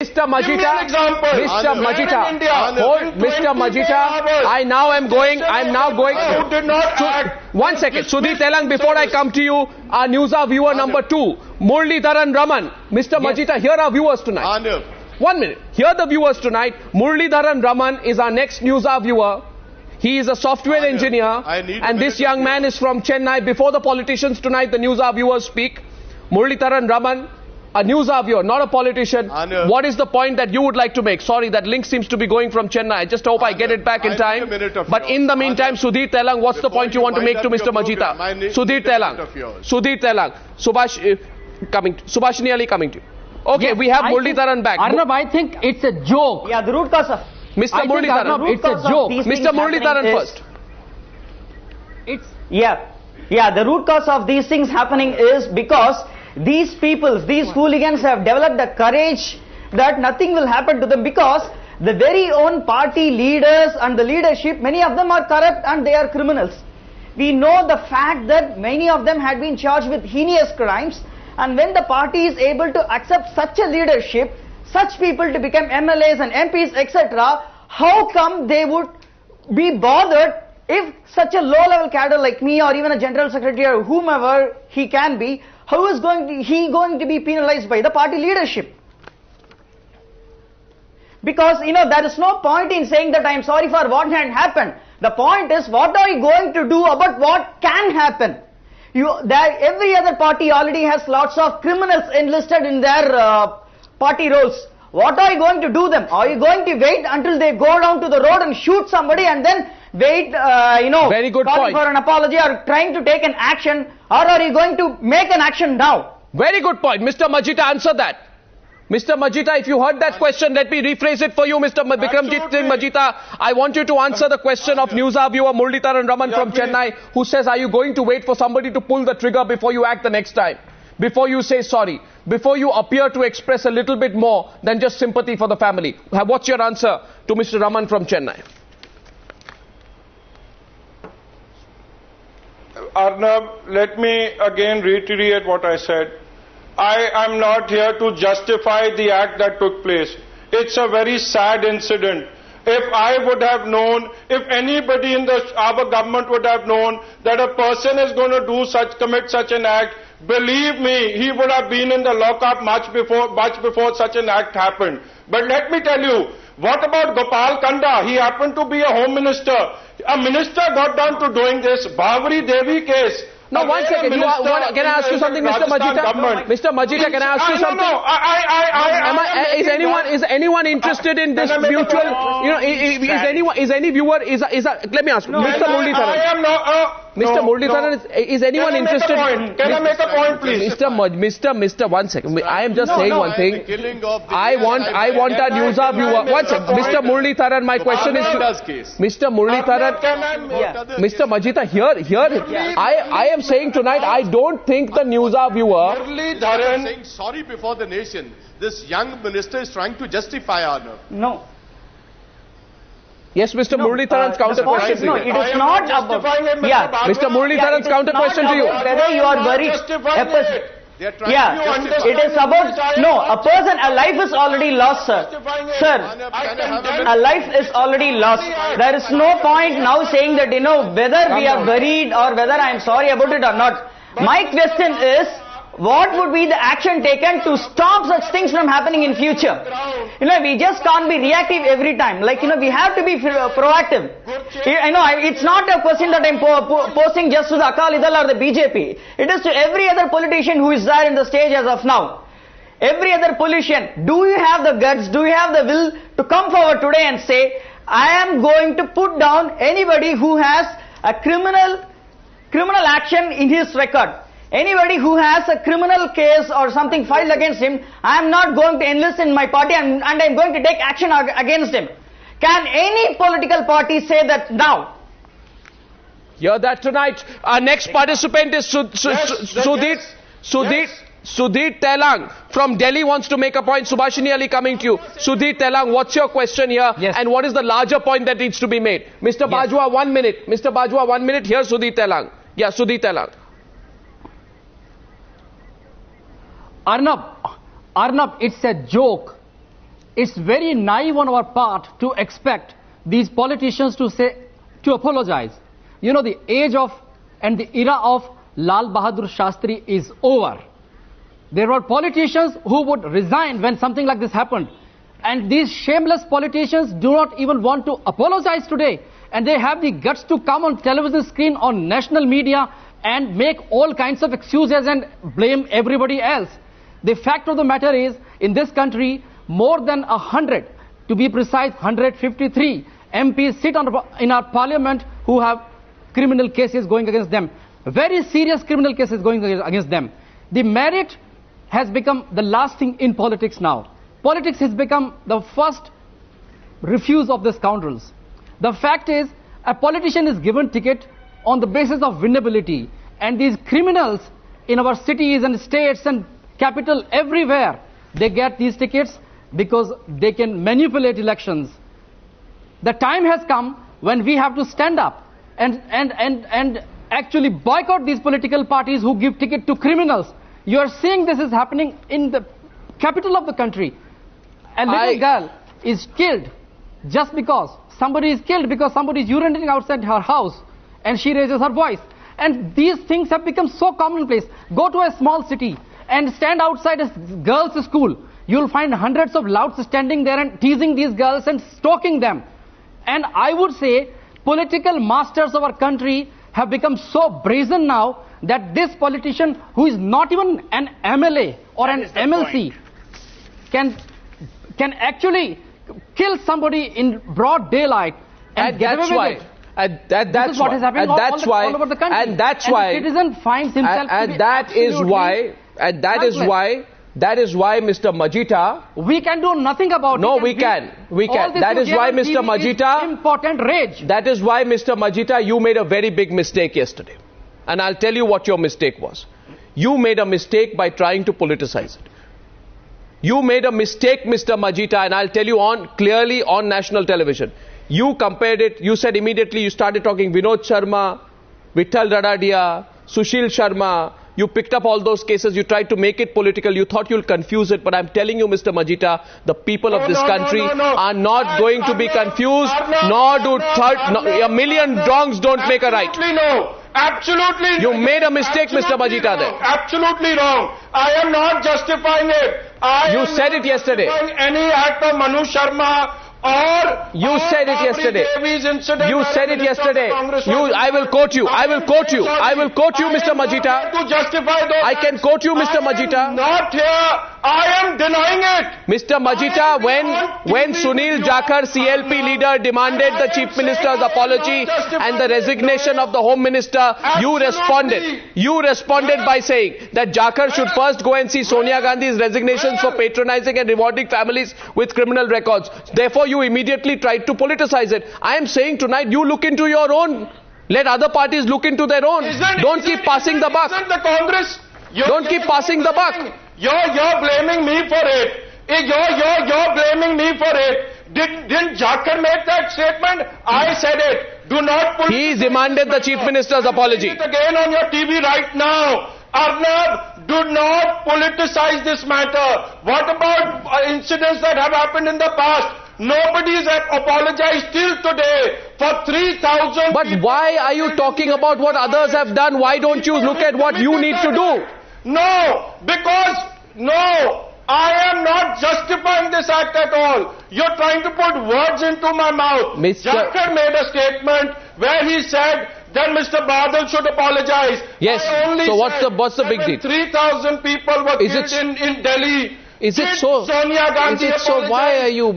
Mr. Majita, Mr. Where Majita, in India? hold, Mr. Majita, I'm now going Who did not act? 1 second, Sudhir Telang, before I come to you, our NewsHour viewer number 2, Murlidaran Raman. Mr. Majita, here are viewers tonight. Arnab. 1 minute, here the viewers tonight. Murlidaran Raman is our next NewsHour viewer. He is a software engineer, and this young man is from Chennai. Before the politicians tonight, the NewsHour viewers speak. Murlidaran Raman, a NewsHour viewer, not a politician. What is the point that you would like to make? Sorry, that link seems to be going from Chennai. I just hope I get it back in time. But in the meantime, Sudhir Telang, what's the point you want to make to Mr. Majita? Sudhir Telang, Subhashini Ali coming to you. Okay, yes, we have Murlidaran back. Arnab, I think it's a joke. Yeah, the root cause of... Mr. Murlidaran, it's a joke. Mr. Murlidaran first. Yeah, the root cause of these things happening is because these people, these hooligans have developed the courage that nothing will happen to them, because the very own party leaders and the leadership, many of them are corrupt and they are criminals. We know the fact that many of them had been charged with heinous crimes, and when the party is able to accept such a leadership, such people to become MLAs and MPs, etc., how come they would be bothered if such a low-level cadre like me, or even a general secretary or whomever he can be, how is he going to be penalized by the party leadership? Because, there is no point in saying that I am sorry for what had happened. The point is, what are you going to do about what can happen? Every other party already has lots of criminals enlisted in their party roles. What are you going to do them? Are you going to wait until they go down to the road and shoot somebody and then wait, Very good calling point. for an apology or trying to take an action, or are you going to make an action now? Very good point. Mr. Majita, answer that. Mr. Majita, if you heard that question, let me rephrase it for you, Mr. Bikramjit Singh Majita. I want you to answer the question of NewsHour viewer Murlidaran Raman from Chennai, who says, are you going to wait for somebody to pull the trigger before you act the next time? Before you say sorry? Before you appear to express a little bit more than just sympathy for the family? What's your answer to Mr. Raman from Chennai? Arnab, let me again reiterate what I said. I am not here to justify the act that took place. It's a very sad incident. If I would have known, if anybody in our government would have known that a person is going to commit such an act, believe me, he would have been in the lockup much before such an act happened. But let me tell you, what about Gopal Kanda? He happened to be a home minister. A minister got down to doing this. Bhavri Devi case. No, 1 second. Can I ask you something, Mr. Majita? Mr. Majita, can I ask you something? No. Is anyone interested in this mutual? Is any viewer? Let me ask you, Mr. Murlidaran. I am not. Mr. Murlidaran, is anyone interested? Can I make a point, please? Mr. 1 second. I am just saying one thing. I want our NewsHour viewer. 1 second. Mr. Murlidaran, my question is to Mr. Murlidaran. Mr. Majita, here. I am saying tonight, I don't think the NewsHour viewer. Murlidaran saying sorry before the nation. This young minister is trying to justify Arnab. No. Yes, Mr. Murlidaran's counter question to you. No, it is not about... Mr. Murlidaran's counter question to you. Whether you are very... It is about... No, a life is already lost, sir. A life is already lost. There is no point now saying that, whether we are worried or whether I am sorry about it or not. My question is, what would be the action taken to stop such things from happening in future? We just can't be reactive every time. We have to be proactive. It's not a question that I'm posing just to the Akalidal or the BJP. It is to every other politician who is there in the stage as of now. Every other politician, do you have the guts, do you have the will to come forward today and say, I am going to put down anybody who has a criminal action in his record? Anybody who has a criminal case or something filed against him, I am not going to enlist in my party and I am going to take action against him. Can any political party say that now? Hear that tonight. Our next participant is Sudhir Telang from Delhi wants to make a point. Subhashini Ali coming to you. Sudhir Telang, what's your question here? Yes. And what is the larger point that needs to be made? Mr. Bajwa, 1 minute. Mr. Bajwa, 1 minute. Here's Sudhir Telang. Yeah, Sudhir Telang. Arnab, it's a joke. it's very naive on our part to expect these politicians to apologize. You know, the age of and the era of Lal Bahadur Shastri is over. There were politicians who would resign when something like this happened. And these shameless politicians do not even want to apologize today. And they have the guts to come on television screen, on national media, and make all kinds of excuses and blame everybody else. The fact of the matter is, in this country, more than 100, to be precise, 153 MPs sit in our parliament who have criminal cases going against them. Very serious criminal cases going against them. The merit has become the last thing in politics now. Politics has become the first refuse of the scoundrels. The fact is, a politician is given ticket on the basis of winnability, and these criminals in our cities and states and capital everywhere, they get these tickets because they can manipulate elections. The time has come when we have to stand up and actually boycott these political parties who give ticket to criminals. You are seeing this is happening in the capital of the country. A little girl is killed just because somebody is urinating outside her house and she raises her voice. And these things have become so commonplace. Go to a small city and stand outside a girls' school. You'll find hundreds of louts standing there and teasing these girls and stalking them. And I would say political masters of our country have become so brazen now that this politician, who is not even an MLA or an MLC, can actually kill somebody in broad daylight and get away with it. And that's what is happening all over the country. And that's why the citizen finds himself that is why Mr. Majita, we can do nothing about it. No, we can. That is why Mr. Majita, important rage. That is why Mr. Majita, you made a very big mistake yesterday. And I'll tell you what your mistake was. You made a mistake by trying to politicize it. You made a mistake, Mr. Majita, and I'll tell you clearly on national television. You compared it, you said immediately, you started talking Vinod Sharma, Vittal Radadia, Sushil Sharma. You picked up all those cases, you tried to make it political, you thought you'll confuse it, but I'm telling you, Mr. Majita, the people of this country are not going to be confused, nor do a million wrongs don't make a right. Absolutely no. You made a mistake, Mr. Majita, there. Absolutely wrong. I am not justifying it. You said it yesterday. Any act of Manu Sharma you said it yesterday. You said it yesterday. I will quote you. I will quote you, Mr. Majita. To justify those I can quote you, Mr. Majita. Not here. I am denying it. Mr. Majita, when Sunil Jakhar, CLP leader, demanded the Chief Minister's apology and the resignation of the Home Minister, you responded. You responded by saying that Jakhar should first go and see Sonia Gandhi's resignations for patronizing and rewarding families with criminal records. Therefore, you immediately tried to politicize it. I am saying tonight, you look into your own. Let other parties look into their own. Don't keep passing the buck. Don't keep passing the buck. You're blaming me for it. You're blaming me for it. Didn't Jakhar make that statement? I said it. Do not put. He demanded the Chief Minister's apology. Again on your TV right now. Arnab, do not politicize this matter. What about incidents that have happened in the past? Nobody has apologized till today for 3,000 But why are you talking about what others have done? Why don't you look at what you need to do? No, I am not justifying this act at all. You're trying to put words into my mouth. Jakhar made a statement where he said that Mr. Badal should apologize. Yes, so what's the big deal? 3,000 people were killed in Delhi. Is it so? Sonia Gandhi is it so? Why are you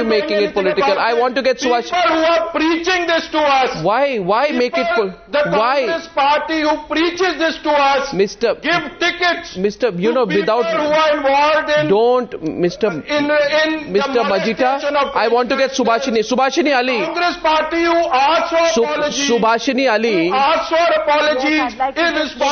making it political? I want to get Subhash. People who are preaching this to us. Why make it political? The Congress party who preaches this to us. Give tickets. Mr. Without who are involved in. Mr. Majita. I want to get Subhashini Ali. Congress party who asked for apology. Subhashini Ali. Asked for apologies.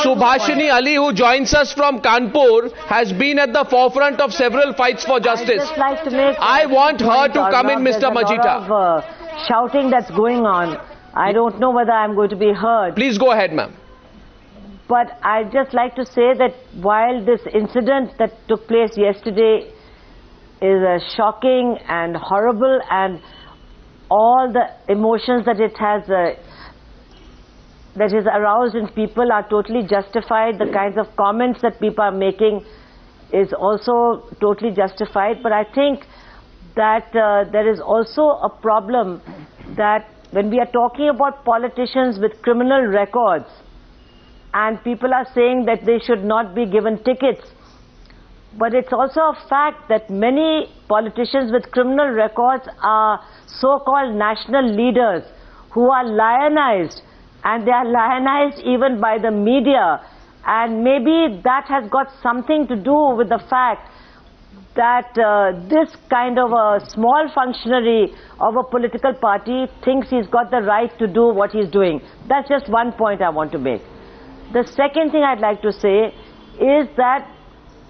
Subhashini Ali, who joins us from Kanpur, has been at the forefront of several fights for justice. I want her to come in, Mr. Majita. There's a lot of shouting that's going on. I don't know whether I'm going to be heard. Please go ahead, ma'am. But I'd just like to say that while this incident that took place yesterday shocking and horrible, and all the emotions that it has that is aroused in people are totally justified. The kinds of comments that people are making is also totally justified. But I think that there is also a problem that when we are talking about politicians with criminal records and people are saying that they should not be given tickets, but it's also a fact that many politicians with criminal records are so-called national leaders who are lionized, and they are lionized even by the media, and maybe that has got something to do with the fact that this kind of a small functionary of a political party thinks he's got the right to do what he's doing. That's just one point I want to make. The second thing I'd like to say is that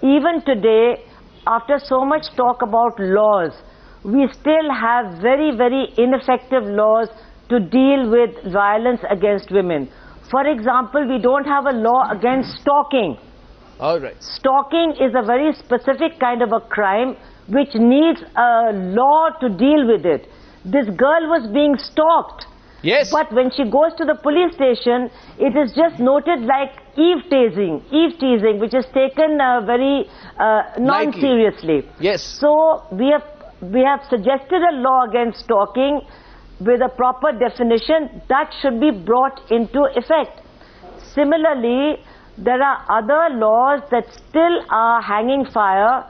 even today, after so much talk about laws, we still have very, very ineffective laws to deal with violence against women. For example, we don't have a law against stalking. All right. Stalking is a very specific kind of a crime which needs a law to deal with it. This girl was being stalked. Yes. But when she goes to the police station, it is just noted like eve teasing, which is taken very non-seriously. Yes. So we have suggested a law against stalking with a proper definition that should be brought into effect. Similarly, there are other laws that still are hanging fire.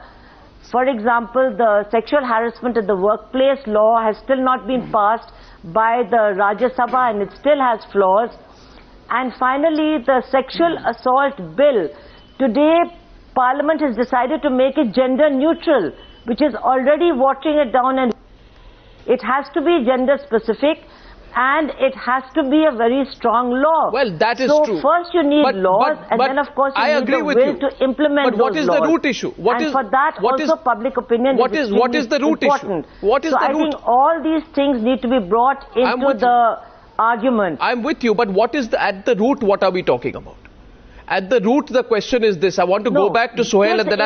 For example, the sexual harassment at the workplace law has still not been passed by the Rajya Sabha, and it still has flaws. And finally, the sexual assault bill. Today, Parliament has decided to make it gender neutral, which is already watering it down, and it has to be gender specific, and it has to be a very strong law. Well, that is true. So first you need laws, and then of course you need the will to implement those laws. But what is the root issue? For that also public opinion is what is the root important. Issue? What is so the root? I think all these things need to be brought into the argument. I'm with you, but what is at the root, what are we talking about? At the root, the question is this. I want to go back to Sohail and then